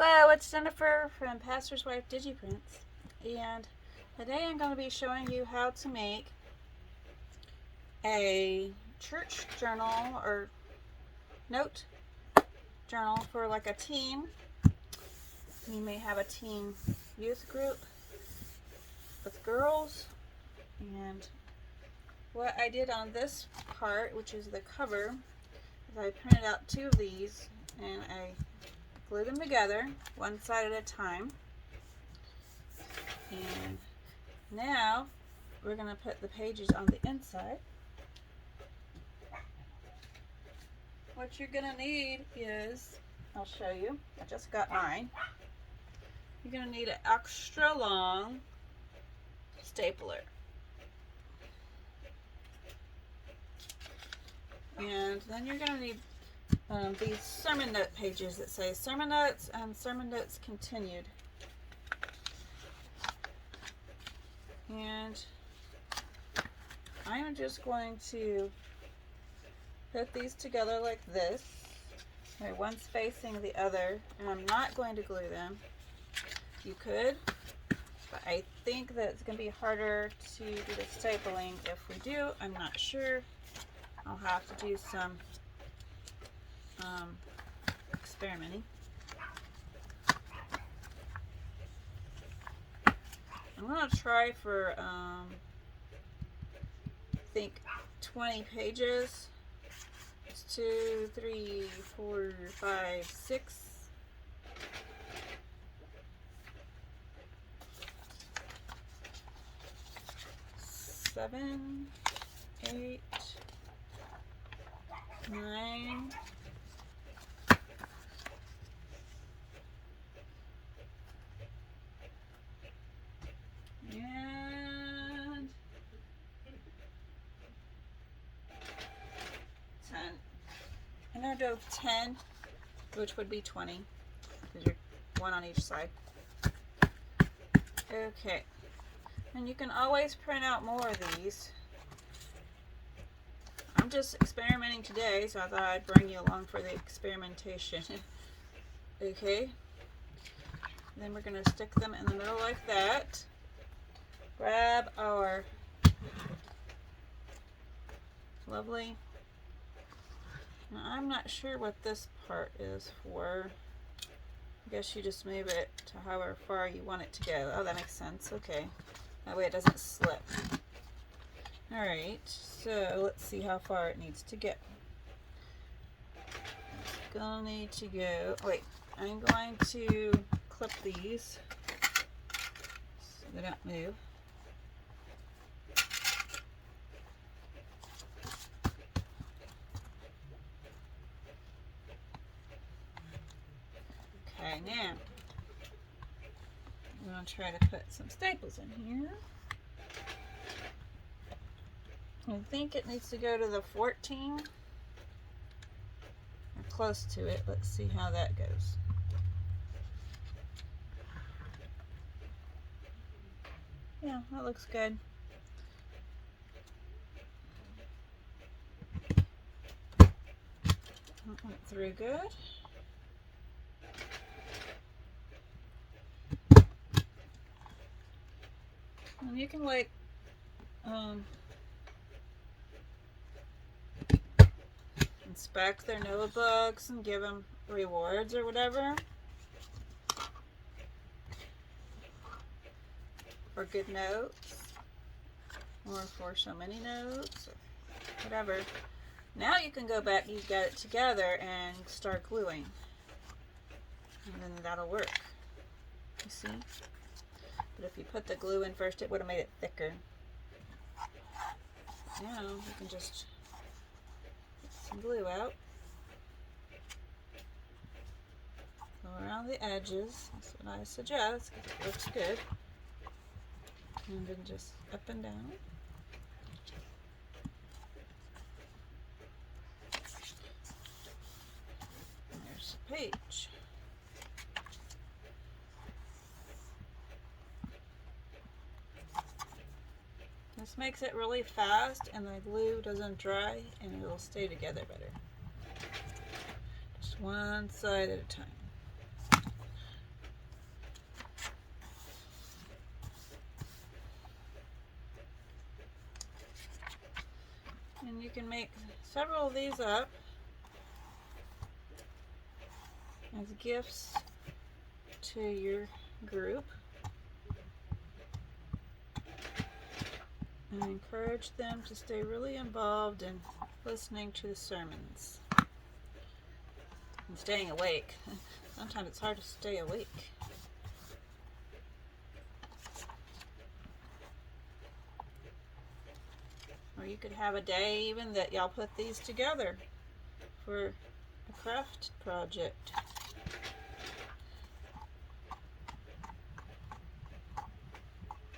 Hello, it's Jennifer from Pastor's Wife Digiprints, and today I'm going to be showing you how to make a church journal or note journal for like a teen. You may have a teen youth group with girls, and what I did on this part, which is the cover, is I printed out two of these and I glue them together one side at a time. And now we're going to put the pages on the inside. What you're going to need is, I'll show you, I just got mine. You're going to need an extra long stapler. And then you're going to need these sermon note pages that say sermon notes and sermon notes continued. And I'm just going to put these together like this. One's facing the other, and I'm not going to glue them. You could, but I think that it's going to be harder to do the stapling if we do. I'm not sure. I'll have to do some experimenting. I'm going to try for I think 20 pages. It's 2, 3, 4, 5, 6. 7, 8, 9, 10. I'm going to go with 10, which would be 20, because you're one on each side. Okay, and you can always print out more of these. I'm just experimenting today, so I thought I'd bring you along for the experimentation. Okay, then we're going to stick them in the middle like that. Grab our lovely, now I'm not sure what this part is for. I guess you just move it to however far you want it to go. Oh, that makes sense. Okay, that way it doesn't slip. Alright, so let's see how far it needs to go. It's gonna need to go, wait, I'm going to clip these so they don't move. Okay, now I'm going to try to put some staples in here. I think it needs to go to the 14 or close to it. Let's see how that goes. Yeah, that looks good. That went through good. And you can like inspect their notebooks and give them rewards or whatever for good notes or for so many notes or whatever. Now you can go back, you get it together and start gluing, and then that'll work. You see? But if you put the glue in first, it would have made it thicker. Now you can just get some glue out. Go around the edges. That's what I suggest because it looks good. And then just up and down. There's a page. This makes it really fast and the glue doesn't dry and it'll stay together better. Just one side at a time. And you can make several of these up as gifts to your group. And encourage them to stay really involved in listening to the sermons and staying awake. Sometimes it's hard to stay awake. Or you could have a day even that y'all put these together for a craft project.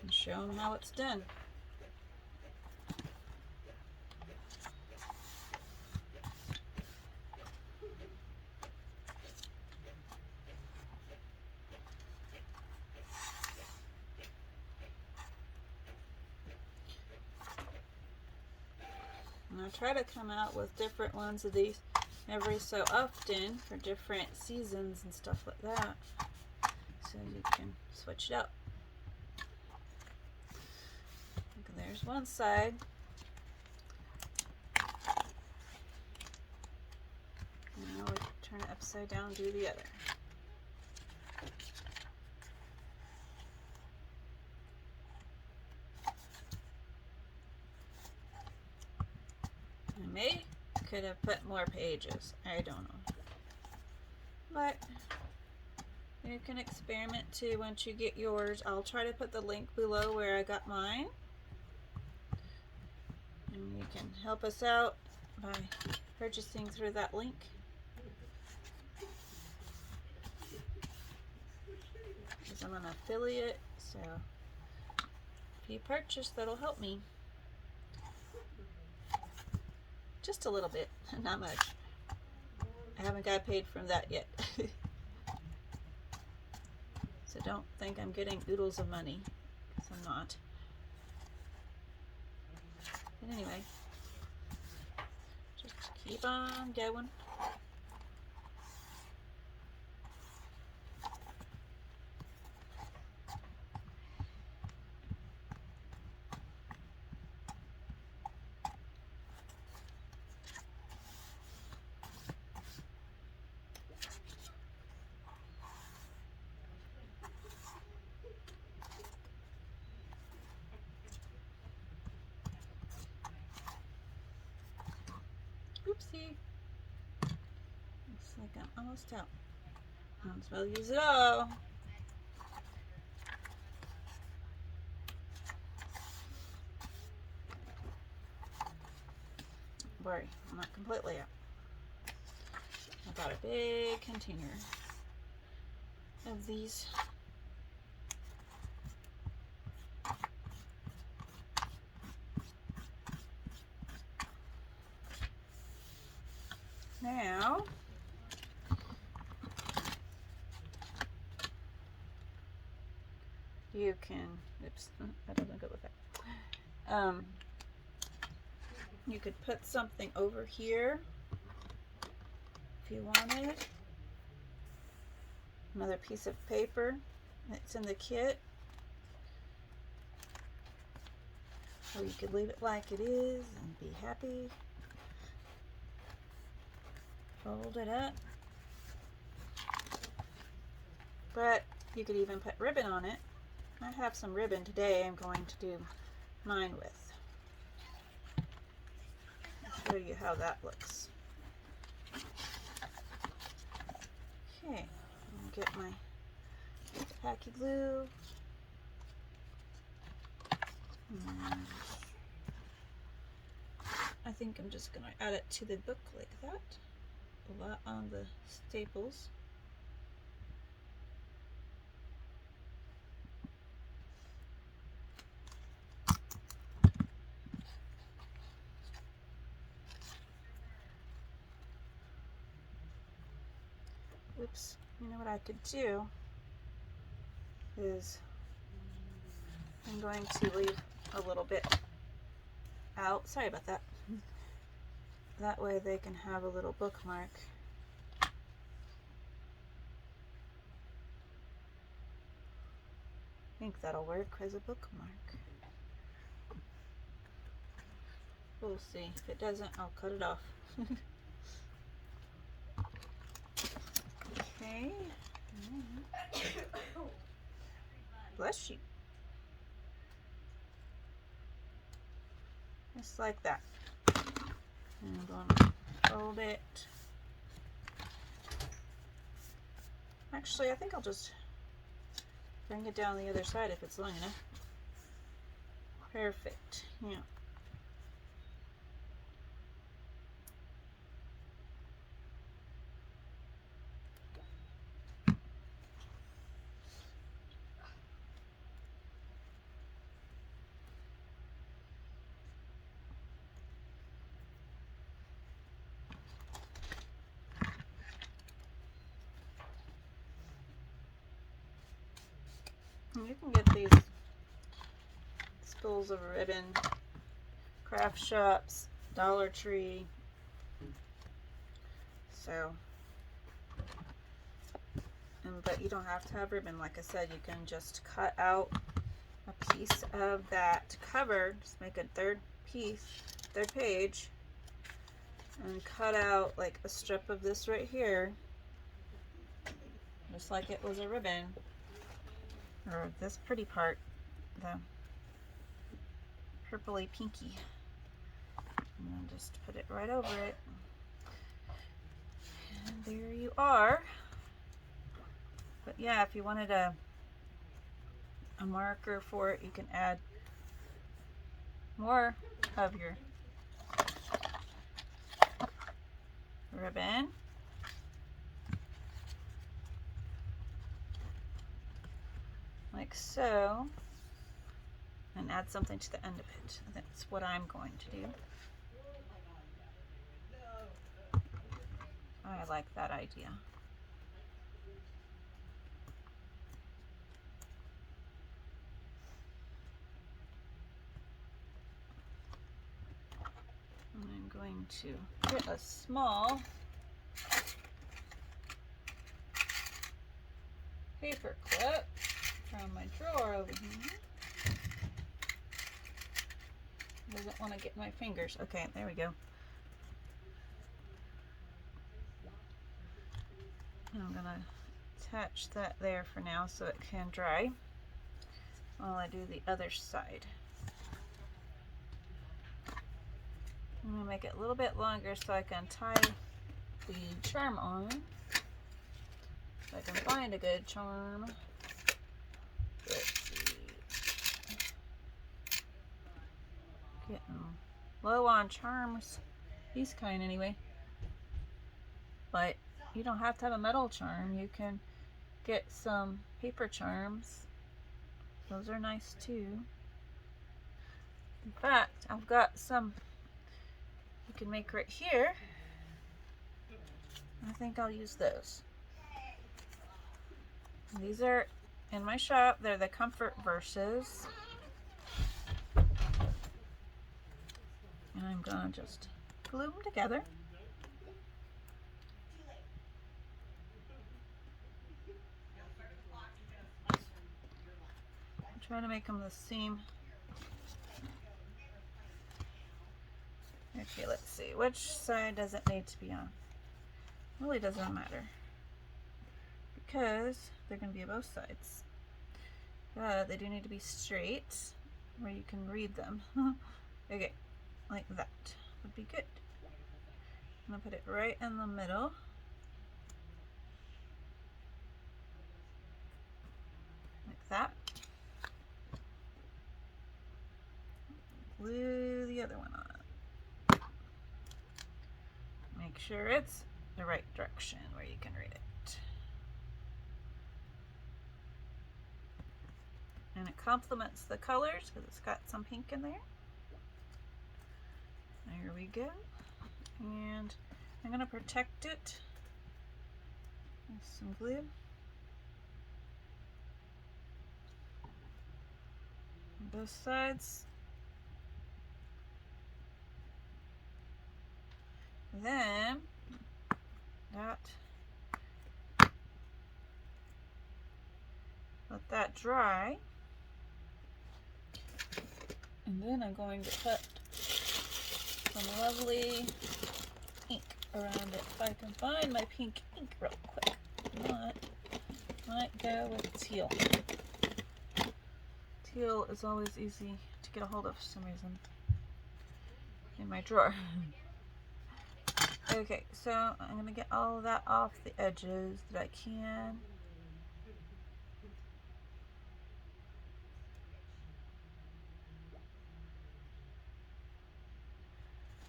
And show them how it's done. And I try to come out with different ones of these every so often for different seasons and stuff like that, so you can switch it up. Okay, there's one side. Now we turn it upside down and do the other. Could have put more pages. I don't know. But you can experiment too once you get yours. I'll try to put the link below where I got mine. And you can help us out by purchasing through that link. Because I'm an affiliate, so if you purchase, that'll help me. Just a little bit, not much. I haven't got paid from that yet. So don't think I'm getting oodles of money, because I'm not. But anyway, just keep on going. Oopsie. Looks like I'm almost out. Might as well use it all. Don't worry, I'm not completely out. I got a big container of these. Now, you can, oops, that doesn't go with that. You could put something over here if you wanted. Another piece of paper that's in the kit. Or you could leave it like it is and be happy. Fold it up. But you could even put ribbon on it. I have some ribbon today I'm going to do mine with. I'll show you how that looks. Okay, I'll get my tacky glue. And I think I'm just going to add it to the book like that. A lot on the staples. Oops, you know what I could do is I'm going to leave a little bit out. Sorry about that. That way they can have a little bookmark. I think that'll work as a bookmark. We'll see. If it doesn't, I'll cut it off. Okay. Bless you. Just like that. And I'm going to fold it. Actually, I think I'll just bring it down the other side if it's long enough. Perfect. Yeah. You can get these spools of ribbon, craft shops, Dollar Tree. So, but you don't have to have ribbon. Like I said, you can just cut out a piece of that cover. Just make a third page, and cut out like a strip of this right here, just like it was a ribbon. Or this pretty part, the purpley pinky. And then just put it right over it. And there you are. But yeah, if you wanted a marker for it, you can add more of your ribbon. Like so, and add something to the end of it. That's what I'm going to do. I like that idea. And I'm going to get a small paper clip from my drawer over here. Doesn't want to get my fingers. Okay, there we go. I'm gonna attach that there for now so it can dry while I do the other side. I'm gonna make it a little bit longer so I can tie the charm on. If I can find a good charm. Let's see. Getting low on charms. These kind anyway. But you don't have to have a metal charm. You can get some paper charms. Those are nice too. In fact, I've got some you can make right here. I think I'll use those. These are in my shop. They're the Comfort Verses. And I'm gonna just glue them together. I'm trying to make them the same. Okay, let's see. Which side does it need to be on? Really doesn't matter, because they're going to be on both sides. But they do need to be straight where you can read them. Okay, like that would be good. I'm going to put it right in the middle. Like that. Glue the other one on. Make sure it's the right direction where you can read it. And it complements the colors because it's got some pink in there. There we go. And I'm going to protect it with some glue. On both sides. Then let that dry, and then I'm going to put some lovely ink around it. If I can find my pink ink real quick. If not, might go with teal. Teal is always easy to get a hold of for some reason in my drawer. Okay, so I'm going to get all of that off the edges that I can.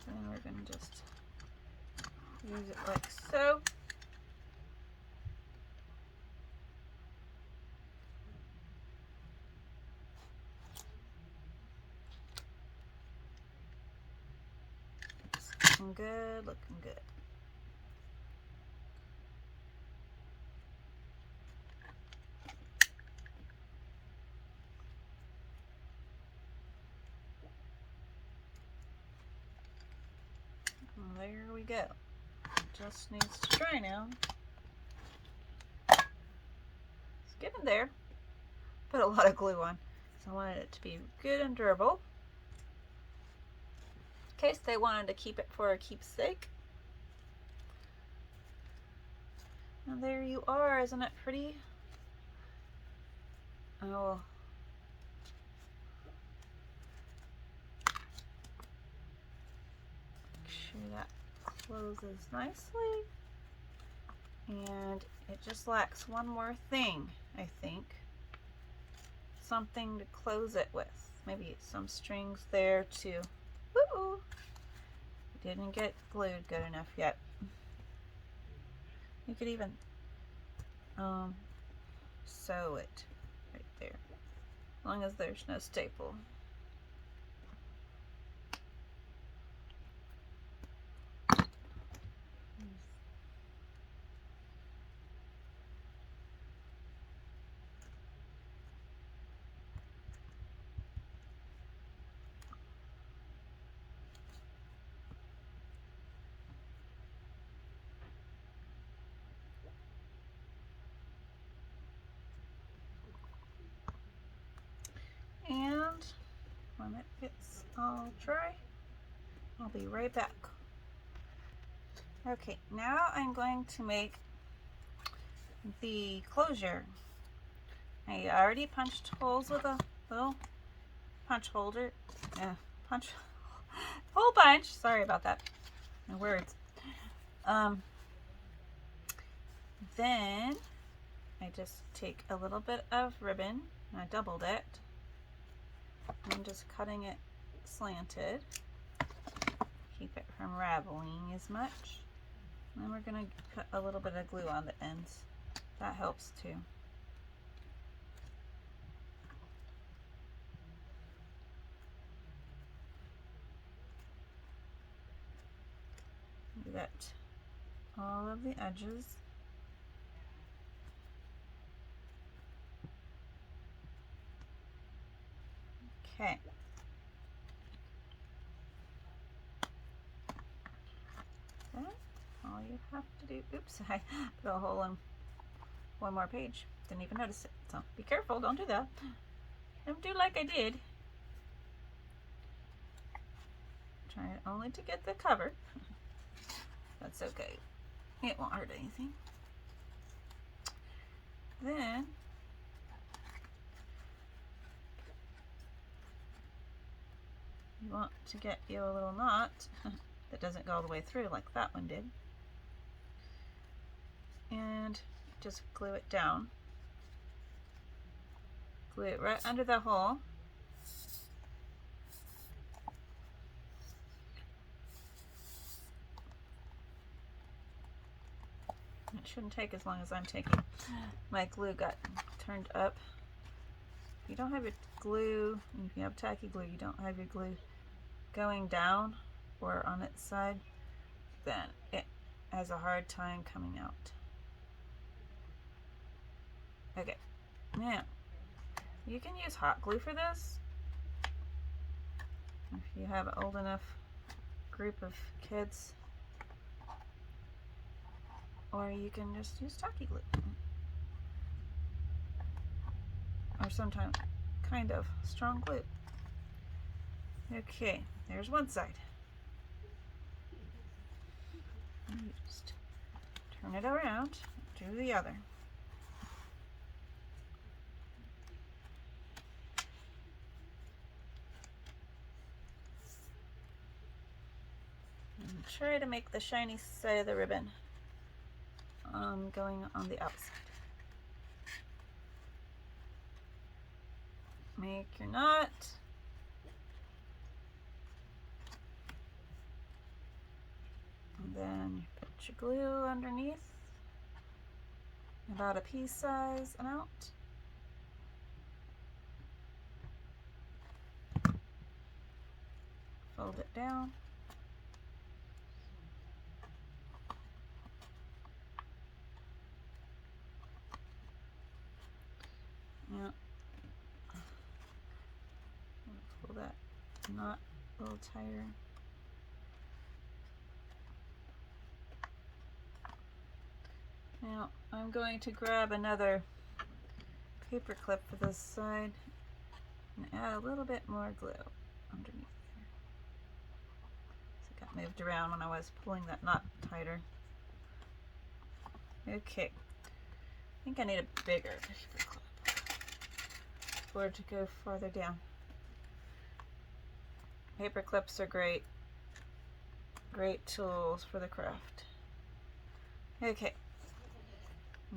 And we're going to just use it like so. It's looking good, looking good. And there we go. It just needs to dry now. It's getting there. Put a lot of glue on, so I wanted it to be good and durable. In case they wanted to keep it for a keepsake. And there you are, isn't it pretty? I will make sure that closes nicely. And it just lacks one more thing, I think. Something to close it with. Maybe some strings there too. Woo! Didn't get glued good enough yet. You could even sew it right there, as long as there's no staple. And when it gets all dry, I'll be right back. Okay, now I'm going to make the closure. I already punched holes with a little punch holder. Hole punch. Sorry about that. My words. Then I just take a little bit of ribbon and I doubled it. I'm just cutting it slanted. Keep it from raveling as much. And then we're going to put a little bit of glue on the ends. That helps too. Do that all of the edges. Okay. Then all you have to do, oops, I put a hole in one more page. Didn't even notice it. So be careful, don't do that. Don't do like I did. Try only to get the cover. That's okay. It won't hurt anything. Then you want to get you a little knot that doesn't go all the way through like that one did. And just glue it down. Glue it right under the hole. It shouldn't take as long as I'm taking. My glue got turned up. If you don't have your glue, if you have tacky glue, you don't have your glue going down or on its side, then it has a hard time coming out. Okay, now you can use hot glue for this if you have an old enough group of kids, or you can just use tacky glue, or sometimes kind of strong glue. Okay, there's one side. You just turn it around, do the other. And try to make the shiny side of the ribbon going on the outside. Make your knot. And then you put your glue underneath, about a pea size amount. Fold it down. Yeah. Pull that knot a little tighter. Now I'm going to grab another paper clip for this side and add a little bit more glue underneath there. So it got moved around when I was pulling that knot tighter. Okay, I think I need a bigger paper clip for it to go farther down. Paper clips are great tools for the craft. Okay,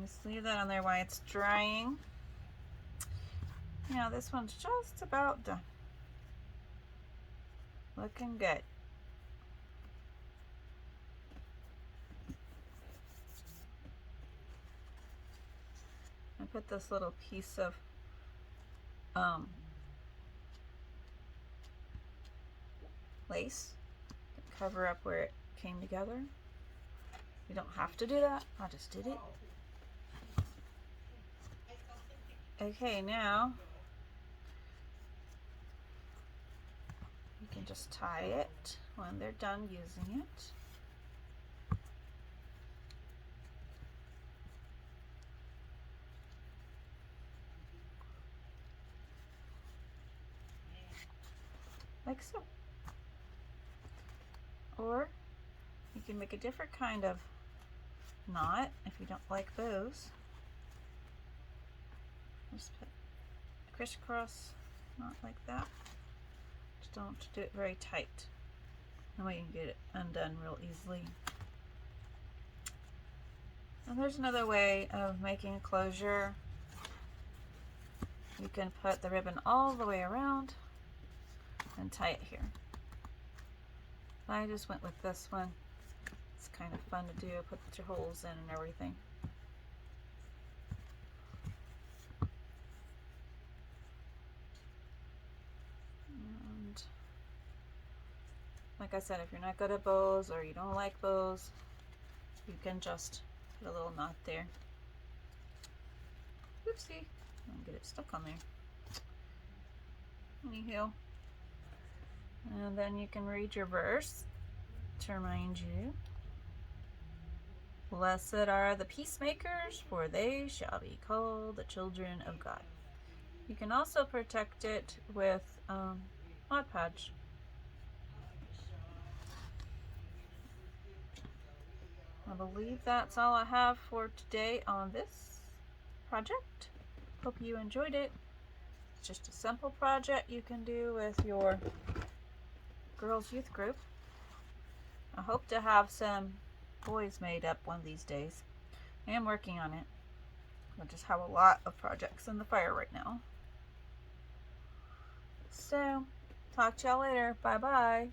just leave that on there while it's drying. Now this one's just about done. Looking good. I put this little piece of lace to cover up where it came together. You don't have to do that, I just did it. Okay, now you can just tie it when they're done using it. Like so. Or you can make a different kind of knot if you don't like bows. Just put a crisscross knot like that. Just don't do it very tight. That way you can get it undone real easily. And there's another way of making a closure. You can put the ribbon all the way around and tie it here. I just went with this one. It's kind of fun to do, put your holes in and everything. And like I said, if you're not good at bows or you don't like bows, you can just put a little knot there. Oopsie, I'll get it stuck on there. Anywho. And then you can read your verse to remind you. Blessed are the peacemakers, for they shall be called the children of God. You can also protect it with Mod Podge. I believe that's all I have for today on this project. Hope you enjoyed it. It's just a simple project you can do with your girls' youth group. I hope to have some boys made up one of these days. I am working on it. I just have a lot of projects in the fire right now. So, talk to y'all later. Bye bye.